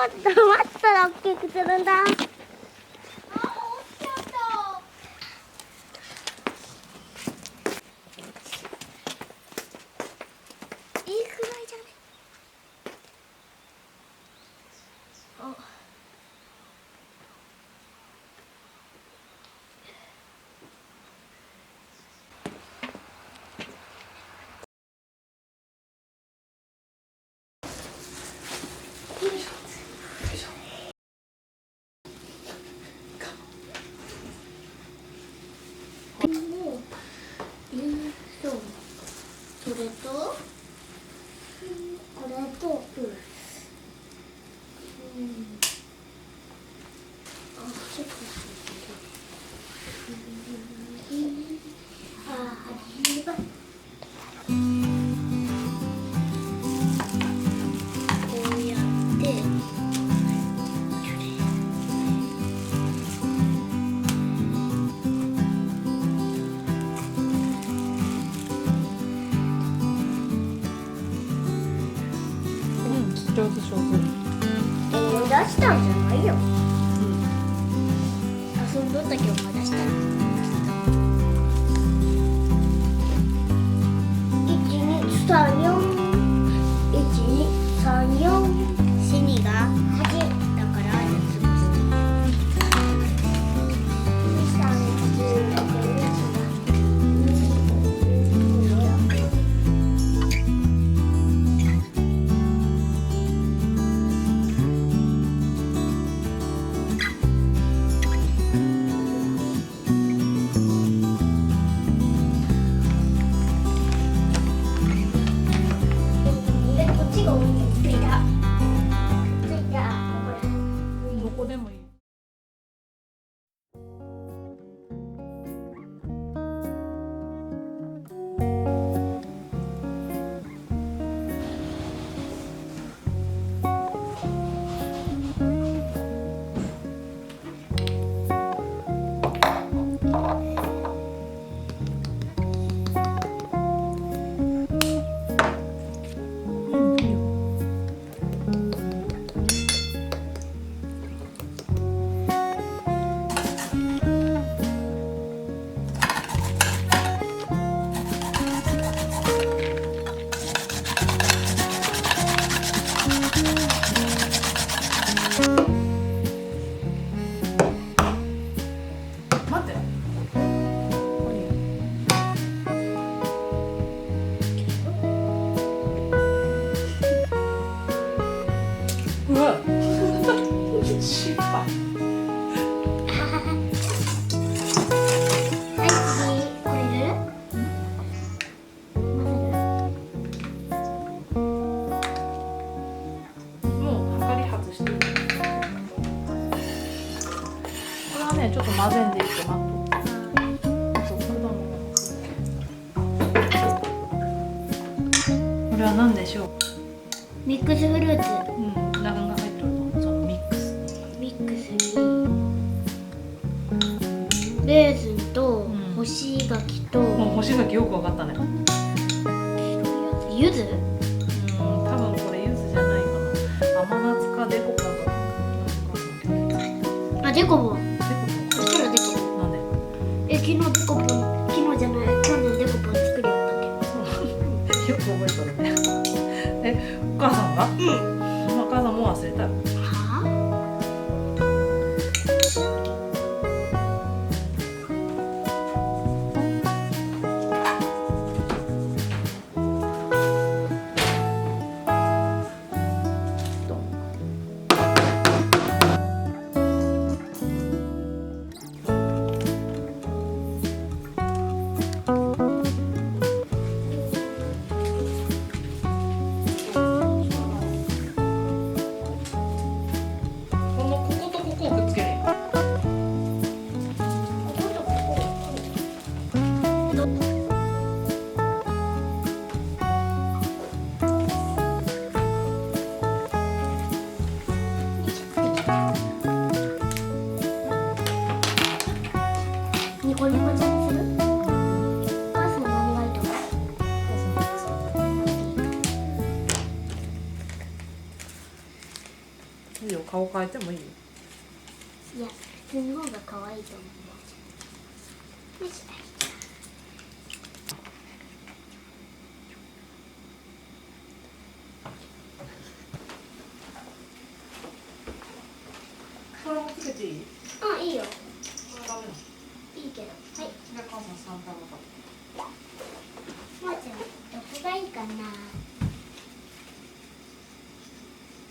ったら大きくするんだ。いいくらいじゃね。そう、それとこれとあ、結構あ、ありがとう。こうやって上手。出したんじゃないよ。遊んどったけど出したの。1、2、3、4。1、2、3、4。シニが8だから潰して。3、どこでもいい。失敗。もうはかり外していい。これはね、ちょっと混ぜんでいいって待っと。これは何でしょう。ミックスフルーツ。何が入ってるの？そのミックス。ミックスにレーズンと干し柿と、もう干し柿よくわかったね。柚子？多分これ柚子じゃないかな。甘夏かデコポンか。あ、デコポン。デコポそしたらデコポン。ン。なんで？昨日デコポン、昨日じゃない、去年デコポン作りよったっよく覚えとるね。お母さんが？お母さんもう忘れた。け。はあ？変えてもいい？いや普通の方が可愛いと思う。よし。これもつけていい？あ、いいよ。これダメなの？いいけど。はい。じゃあ母さん三玉か。まーちゃんどこがいいかな。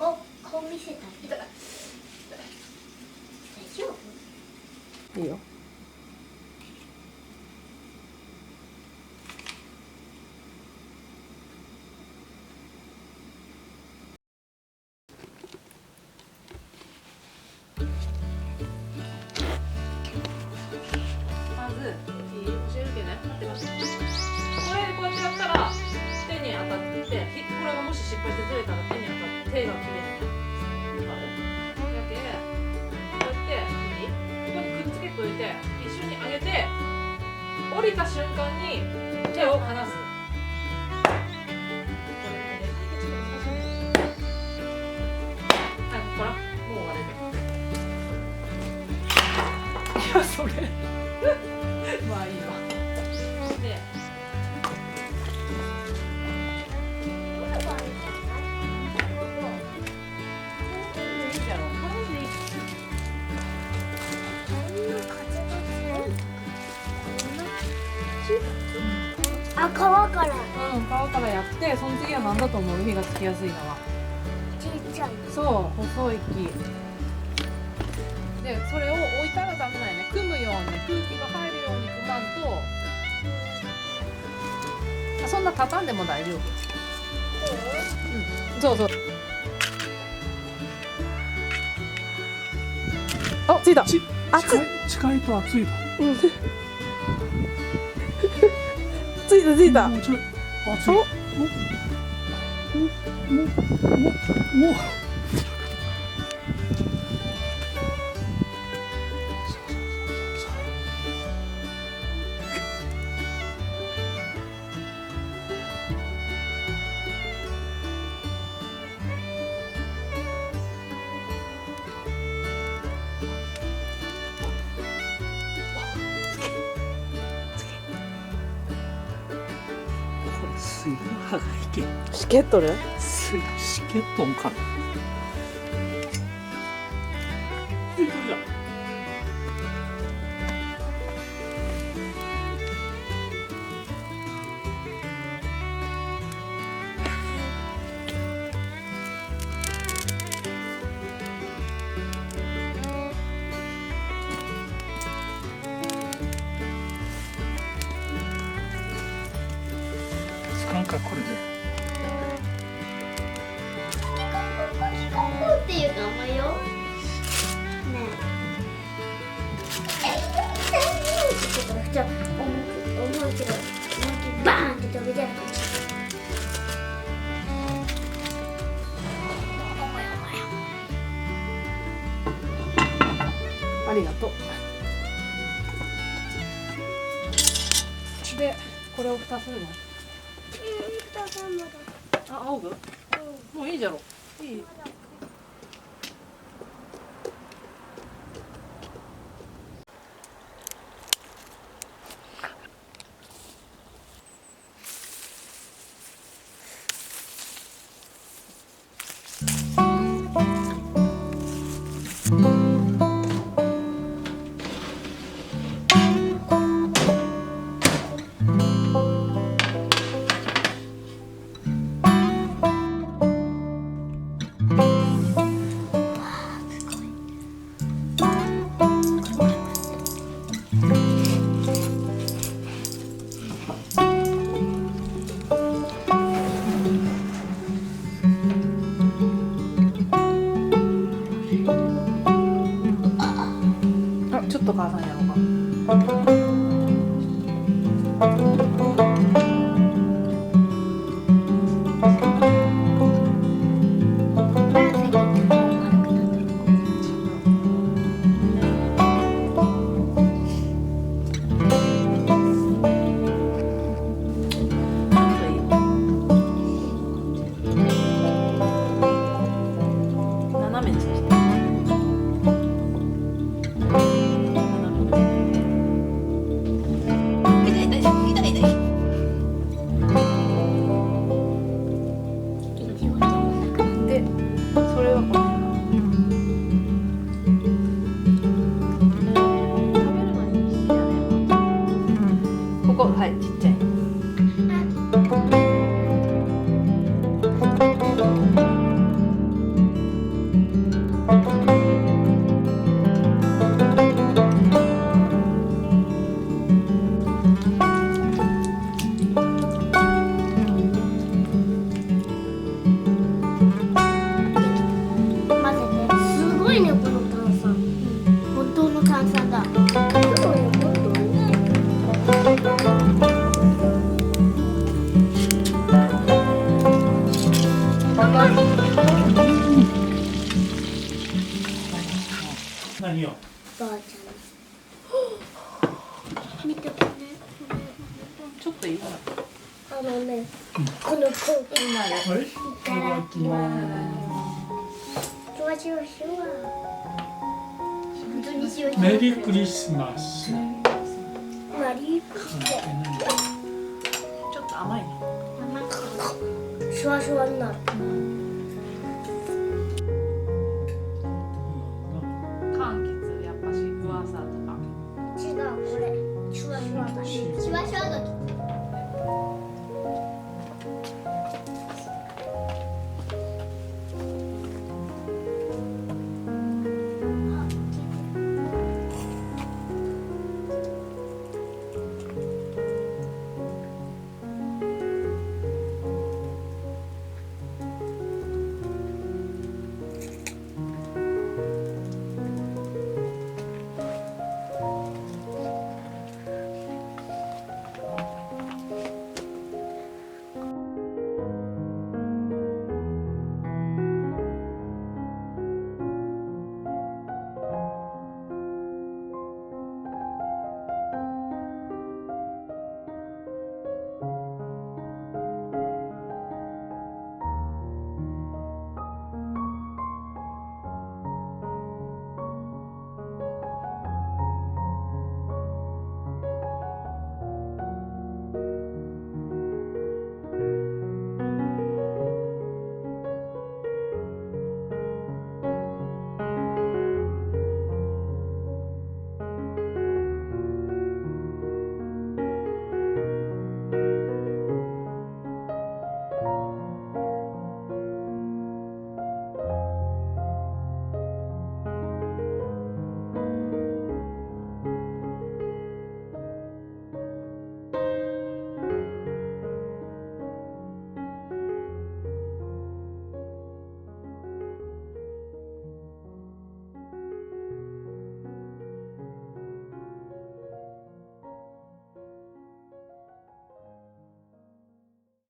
お、顔見せた。大丈夫？いいよ。まず教えるけどね。待って待って。これこうやってやったら手に当たって、これがもし失敗してずれたら手に当たって手が切れる。わかる？だけこうやってここにくっつけといて一緒に上げて降りた瞬間に手を離す。これね、ちょっと難しいんだよ。はい、ここからもう終われる。いやそれまあいいわ。で、いいじゃろ。これでいい。あ、皮からうん、皮からやって、その次は何だと思う？火がつきやすいのは。ちっちゃい。そう、細い木。で、それを置いたらダメだよね。組むように、空気が入るように組まんと。あ、そんな畳んでも大丈夫。うん、そうそう。あ、ついた。熱い。近いと熱いだ。ついたついた。もうちょい熱い。お水の歯がいけ。しけっとる？水しけっとんかな。ついとるじゃん。なんかこれで。っていうか甘いよ。ねえ。ちょっとじゃ重いけどバーンって飛び出るかもしれない。ありがとう。で、これを蓋するの？あ、青ぐ？もういいじゃろ。いい。ちょっと母さんやろうか。斜めにして。何をばあちゃん見てこれちょっといいな。このコート今で。はいいただきますシュワシュワシュワ本当にシュワシュワメリークリスマスマリークリスマちょっと甘いね。スシュワシュワになる柑橘やっぱしクワッサとか。違うこれシュワシュワがシュワシュワが